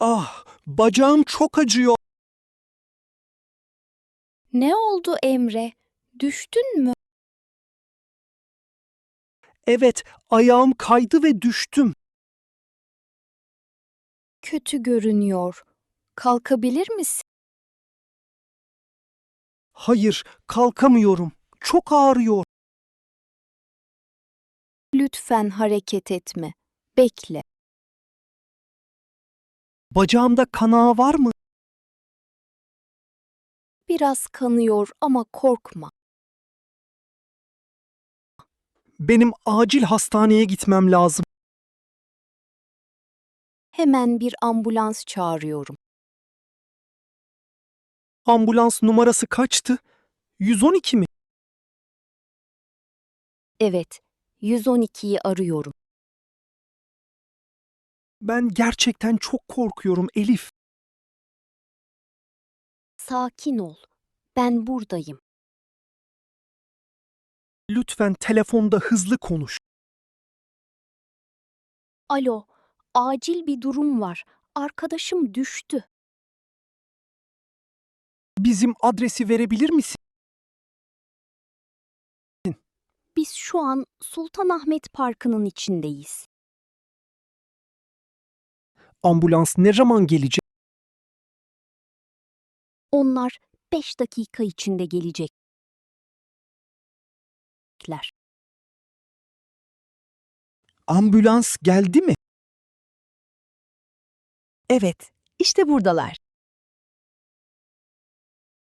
Ah, bacağım çok acıyor. Ne oldu Emre? Düştün mü? Evet, ayağım kaydı ve düştüm. Kötü görünüyor. Kalkabilir misin? Hayır, kalkamıyorum. Çok ağrıyor. Lütfen hareket etme. Bekle. Bacağımda kanağı var mı? Biraz kanıyor ama korkma. Benim acil hastaneye gitmem lazım. Hemen bir ambulans çağırıyorum. Ambulans numarası kaçtı? 112 mi? Evet, 112'yi arıyorum. Ben gerçekten çok korkuyorum Elif. Sakin ol. Ben buradayım. Lütfen telefonda hızlı konuş. Alo, acil bir durum var. Arkadaşım düştü. Bizim adresi verebilir misin? Biz şu an Sultanahmet Parkı'nın içindeyiz. Ambulans ne zaman gelecek? Onlar 5 dakika içinde gelecekler. Ambulans geldi mi? Evet, işte buradalar.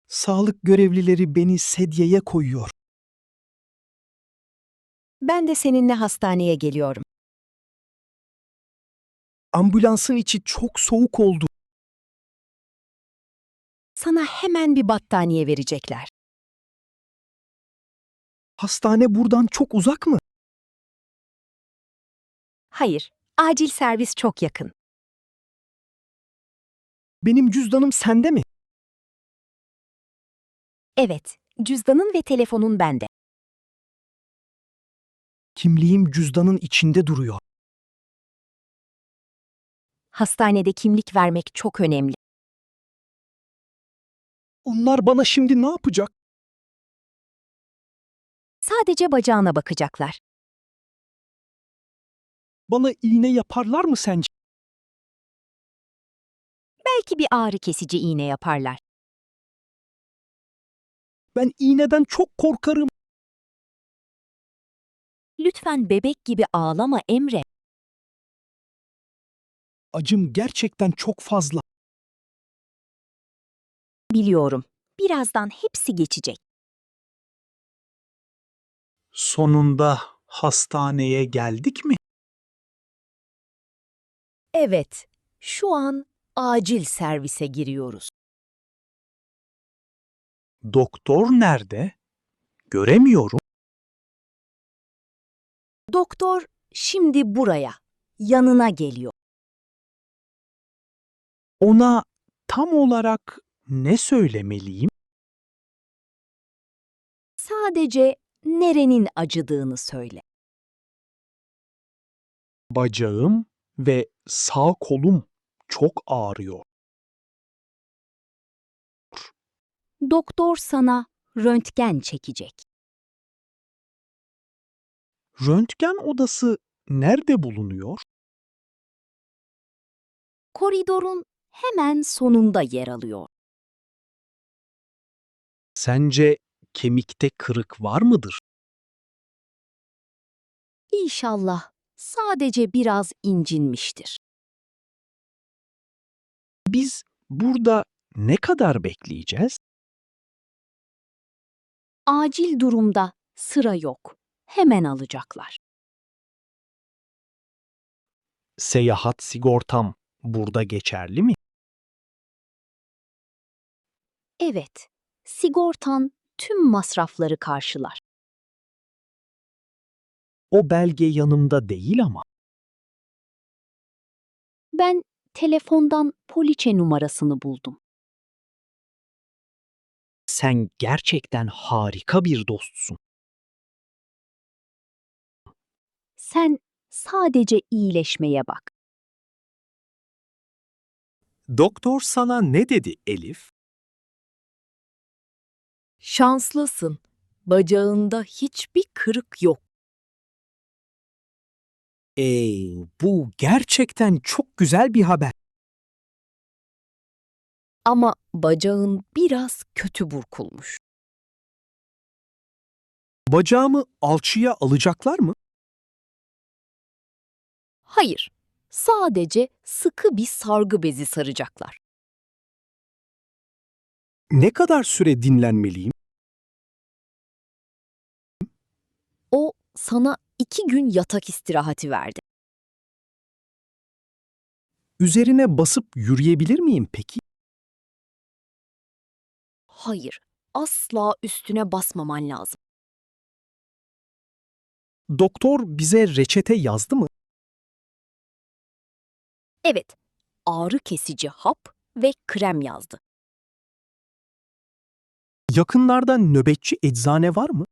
Sağlık görevlileri beni sedyeye koyuyor. Ben de seninle hastaneye geliyorum. Ambulansın içi çok soğuk oldu. Sana hemen bir battaniye verecekler. Hastane buradan çok uzak mı? Hayır, acil servis çok yakın. Benim cüzdanım sende mi? Evet, cüzdanın ve telefonun bende. Kimliğim cüzdanın içinde duruyor. Hastanede kimlik vermek çok önemli. Onlar bana şimdi ne yapacak? Sadece bacağına bakacaklar. Bana iğne yaparlar mı sence? Belki bir ağrı kesici iğne yaparlar. Ben iğneden çok korkarım. Lütfen bebek gibi ağlama Emre. Acım gerçekten çok fazla. Biliyorum. Birazdan hepsi geçecek. Sonunda hastaneye geldik mi? Evet, şu an acil servise giriyoruz. Doktor nerede? Göremiyorum. Doktor şimdi buraya, yanına geliyor. Ona tam olarak ne söylemeliyim? Sadece nerenin acıdığını söyle. Bacağım ve sağ kolum çok ağrıyor. Doktor sana röntgen çekecek. Röntgen odası nerede bulunuyor? Koridorun hemen sonunda yer alıyor. Sence kemikte kırık var mıdır? İnşallah sadece biraz incinmiştir. Biz burada ne kadar bekleyeceğiz? Acil durumda sıra yok. Hemen alacaklar. Seyahat sigortam burada geçerli mi? Evet, sigortan tüm masrafları karşılar. O belge yanımda değil ama. Ben telefondan poliçe numarasını buldum. Sen gerçekten harika bir dostsun. Sen sadece iyileşmeye bak. Doktor sana ne dedi Elif? Şanslısın. Bacağında hiçbir kırık yok. Bu gerçekten çok güzel bir haber. Ama bacağın biraz kötü burkulmuş. Bacağımı alçıya alacaklar mı? Hayır, sadece sıkı bir sargı bezi saracaklar. Ne kadar süre dinlenmeliyim? O sana 2 gün yatak istirahati verdi. Üzerine basıp yürüyebilir miyim peki? Hayır, asla üstüne basmaman lazım. Doktor bize reçete yazdı mı? Evet, ağrı kesici hap ve krem yazdı. Yakınlarda nöbetçi eczane var mı?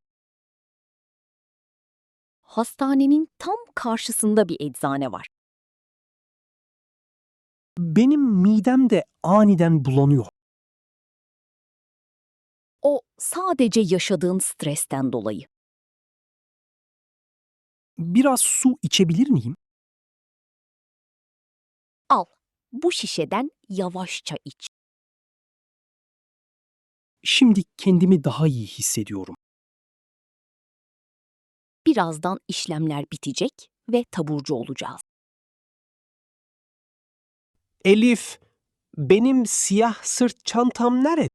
Hastanenin tam karşısında bir eczane var. Benim midem de aniden bulanıyor. O sadece yaşadığın stresten dolayı. Biraz su içebilir miyim? Al, bu şişeden yavaşça iç. Şimdi kendimi daha iyi hissediyorum. Birazdan işlemler bitecek ve taburcu olacağız. Elif, benim siyah sırt çantam nerede?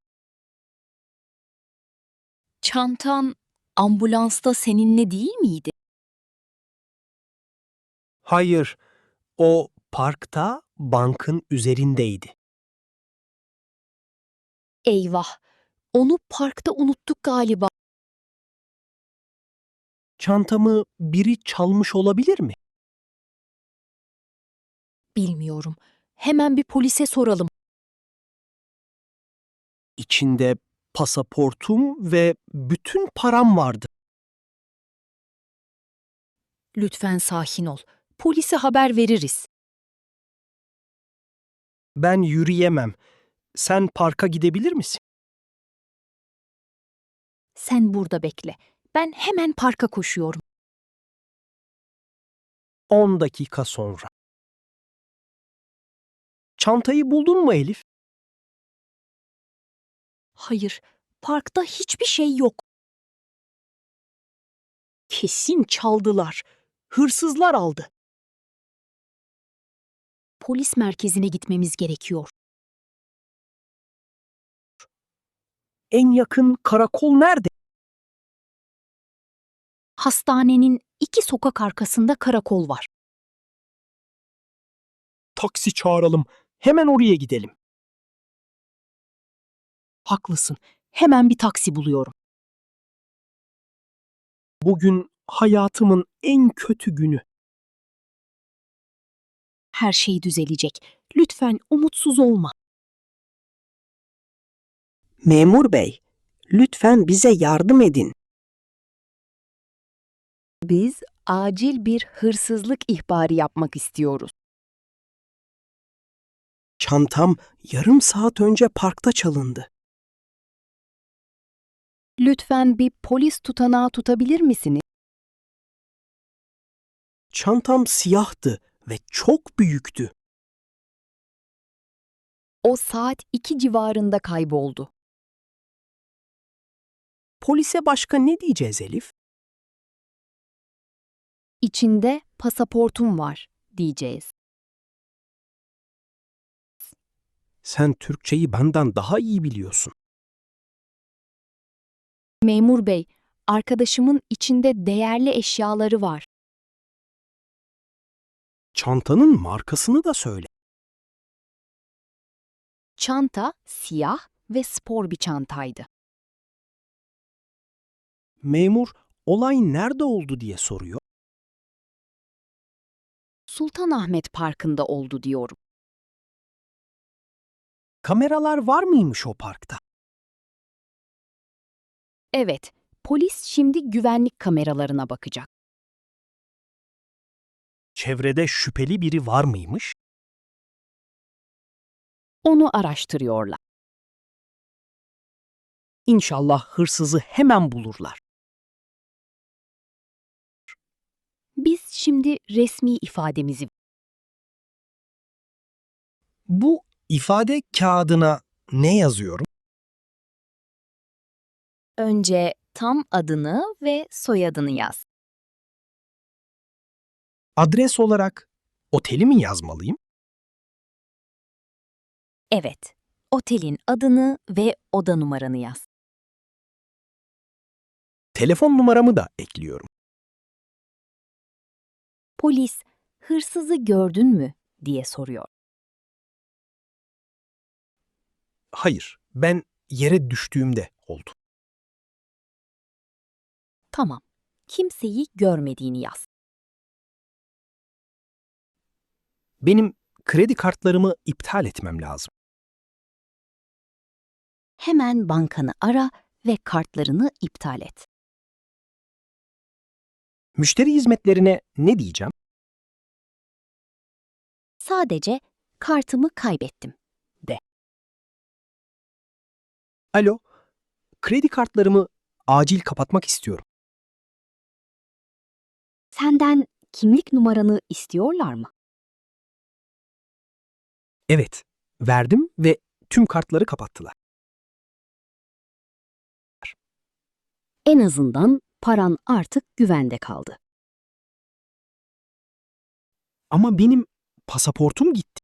Çantan ambulansta seninle değil miydi? Hayır, o parkta bankın üzerindeydi. Eyvah, onu parkta unuttuk galiba. Çantamı biri çalmış olabilir mi? Bilmiyorum. Hemen bir polise soralım. İçinde pasaportum ve bütün param vardı. Lütfen sakin ol. Polise haber veririz. Ben yürüyemem. Sen parka gidebilir misin? Sen burada bekle. Ben hemen parka koşuyorum. 10 dakika sonra. Çantayı buldun mu Elif? Hayır, parkta hiçbir şey yok. Kesin çaldılar. Hırsızlar aldı. Polis merkezine gitmemiz gerekiyor. En yakın karakol nerede? Hastanenin 2 sokak arkasında karakol var. Taksi çağıralım. Hemen oraya gidelim. Haklısın. Hemen bir taksi buluyorum. Bugün hayatımın en kötü günü. Her şey düzelecek. Lütfen umutsuz olma. Memur bey, lütfen bize yardım edin. Biz acil bir hırsızlık ihbarı yapmak istiyoruz. Çantam yarım saat önce parkta çalındı. Lütfen bir polis tutanağı tutabilir misiniz? Çantam siyahtı ve çok büyüktü. O saat 2 civarında kayboldu. Polise başka ne diyeceğiz Elif? İçinde pasaportum var diyeceğiz. Sen Türkçeyi benden daha iyi biliyorsun. Memur bey, arkadaşımın içinde değerli eşyaları var. Çantanın markasını da söyle. Çanta siyah ve spor bir çantaydı. Memur, olay nerede oldu diye soruyor. Sultanahmet Parkı'nda oldu diyorum. Kameralar var mıymış o parkta? Evet, polis şimdi güvenlik kameralarına bakacak. Çevrede şüpheli biri var mıymış? Onu araştırıyorlar. İnşallah hırsızı hemen bulurlar. Biz şimdi resmi ifademizi Bu ifade kağıdına ne yazıyorum? Önce tam adını ve soyadını yaz. Adres olarak oteli mi yazmalıyım? Evet, otelin adını ve oda numaranı yaz. Telefon numaramı da ekliyorum. Polis, hırsızı gördün mü diye soruyor. Hayır, ben yere düştüğümde oldu. Tamam, kimseyi görmediğini yaz. Benim kredi kartlarımı iptal etmem lazım. Hemen bankanı ara ve kartlarını iptal et. Müşteri hizmetlerine ne diyeceğim? Sadece kartımı kaybettim. Alo, kredi kartlarımı acil kapatmak istiyorum. Senden kimlik numaranı istiyorlar mı? Evet, verdim ve tüm kartları kapattılar. en azından paran artık güvende kaldı. Ama benim pasaportum gitti.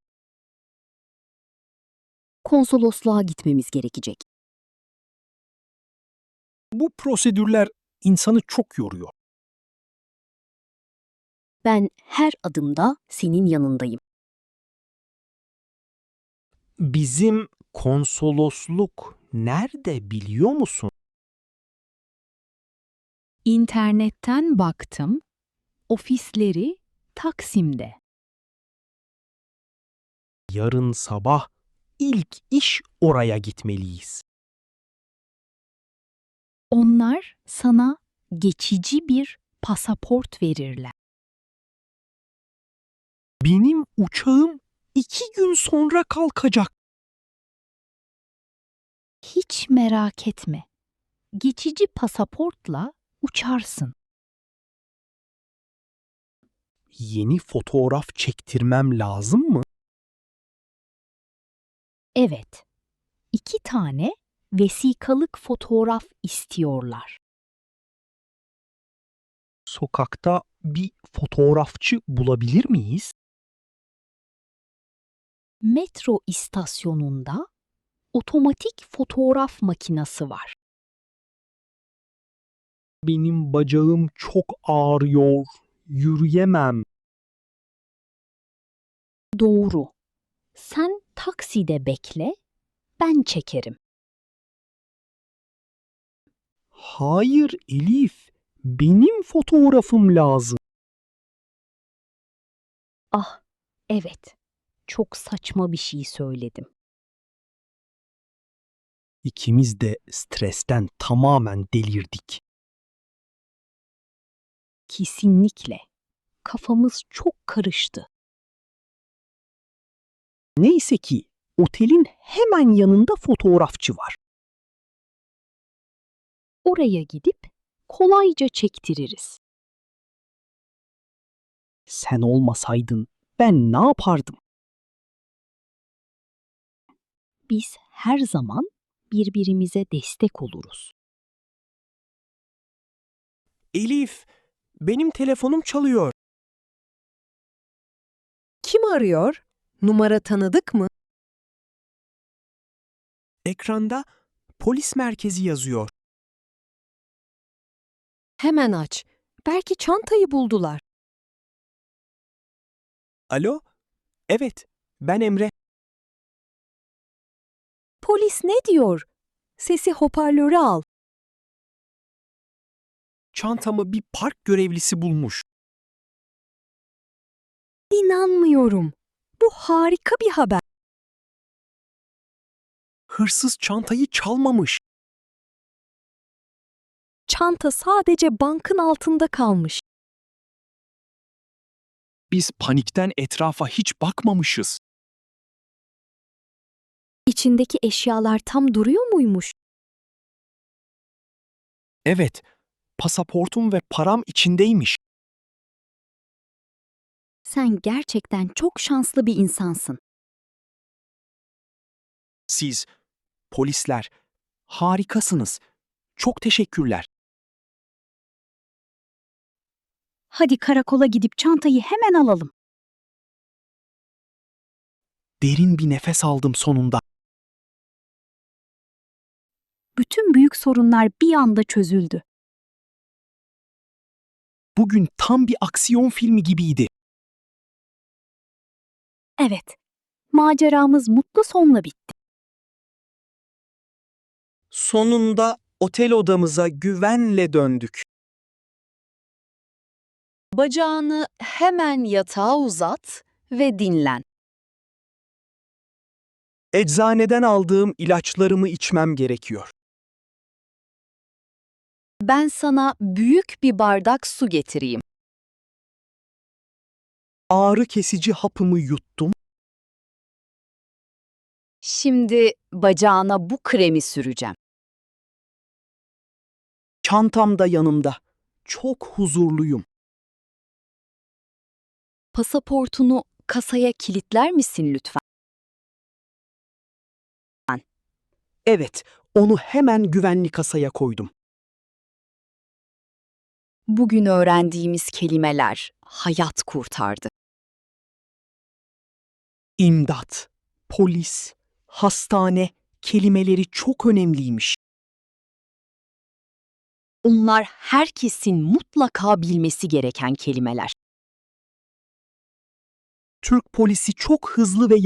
Konsolosluğa gitmemiz gerekecek. Bu prosedürler insanı çok yoruyor. Ben her adımda senin yanındayım. Bizim konsolosluk nerede biliyor musun? İnternetten baktım. Ofisleri Taksim'de. Yarın sabah ilk iş oraya gitmeliyiz. Onlar sana geçici bir pasaport verirler. Benim uçağım 2 gün sonra kalkacak. Hiç merak etme. Geçici pasaportla uçarsın. Yeni fotoğraf çektirmem lazım mı? Evet. 2 tane vesikalık fotoğraf istiyorlar. Sokakta bir fotoğrafçı bulabilir miyiz? Metro istasyonunda otomatik fotoğraf makinesi var. Benim bacağım çok ağrıyor. Yürüyemem. Doğru. Sen takside bekle, ben çekerim. Hayır Elif, benim fotoğrafım lazım. Ah, evet. Çok saçma bir şey söyledim. İkimiz de stresten tamamen delirdik. Kesinlikle. Kafamız çok karıştı. Neyse ki otelin hemen yanında fotoğrafçı var. Oraya gidip kolayca çektiririz. Sen olmasaydın ben ne yapardım? Biz her zaman birbirimize destek oluruz. Elif, benim telefonum çalıyor. Kim arıyor? Numara tanıdık mı? Ekranda polis merkezi yazıyor. Hemen aç. Belki çantayı buldular. Alo? Evet, ben Emre. Polis ne diyor? Sesi hoparlöre al. Çantamı bir park görevlisi bulmuş. İnanmıyorum. Bu harika bir haber. Hırsız çantayı çalmamış. Çanta sadece bankın altında kalmış. Biz panikten etrafa hiç bakmamışız. İçindeki eşyalar tam duruyor muymuş? Evet, pasaportum ve param içindeymiş. Sen gerçekten çok şanslı bir insansın. Siz, polisler, harikasınız. Çok teşekkürler. Hadi karakola gidip çantayı hemen alalım. Derin bir nefes aldım sonunda. Bütün büyük sorunlar bir anda çözüldü. Bugün tam bir aksiyon filmi gibiydi. Evet, maceramız mutlu sonla bitti. Sonunda otel odamıza güvenle döndük. Bacağını hemen yatağa uzat ve dinlen. Eczaneden aldığım ilaçlarımı içmem gerekiyor. Ben sana büyük bir bardak su getireyim. Ağrı kesici hapımı yuttum. Şimdi bacağına bu kremi süreceğim. Çantam da yanımda. Çok huzurluyum. Pasaportunu kasaya kilitler misin lütfen? Evet, onu hemen güvenli kasaya koydum. Bugün öğrendiğimiz kelimeler hayat kurtardı. İmdat, polis, hastane kelimeleri çok önemliymiş. Onlar herkesin mutlaka bilmesi gereken kelimeler. Türk polisi çok hızlı ve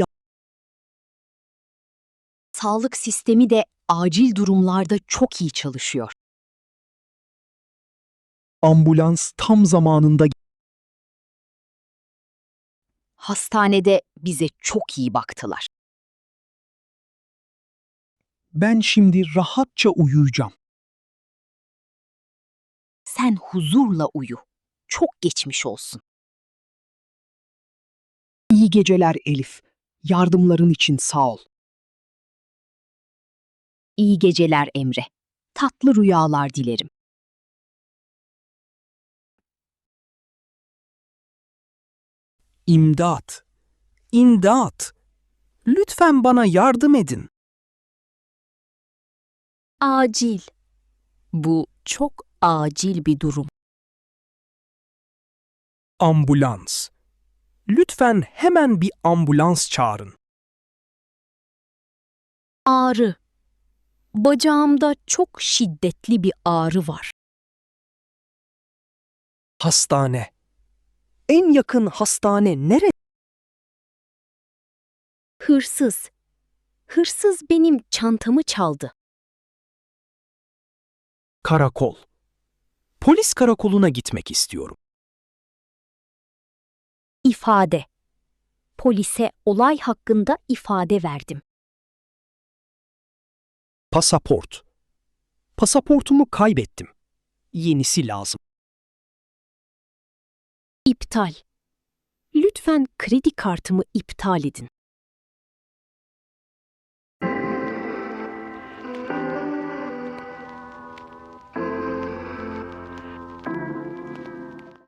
Sağlık sistemi de acil durumlarda çok iyi çalışıyor. ambulans tam zamanında. Hastanede bize çok iyi baktılar. Ben şimdi rahatça uyuyacağım. Sen huzurla uyu. Çok geçmiş olsun. İyi geceler Elif. Yardımların için sağ ol. İyi geceler Emre. Tatlı rüyalar dilerim. İmdat. İmdat. Lütfen bana yardım edin. Acil. Bu çok acil bir durum. Ambulans. Lütfen hemen bir ambulans çağırın. Ağrı. Bacağımda çok şiddetli bir ağrı var. Hastane. En yakın hastane nerede? Hırsız. Hırsız benim çantamı çaldı. Karakol. Polis karakoluna gitmek istiyorum. İfade. Polise olay hakkında ifade verdim. Pasaport. Pasaportumu kaybettim. Yenisi lazım. İptal. Lütfen kredi kartımı iptal edin.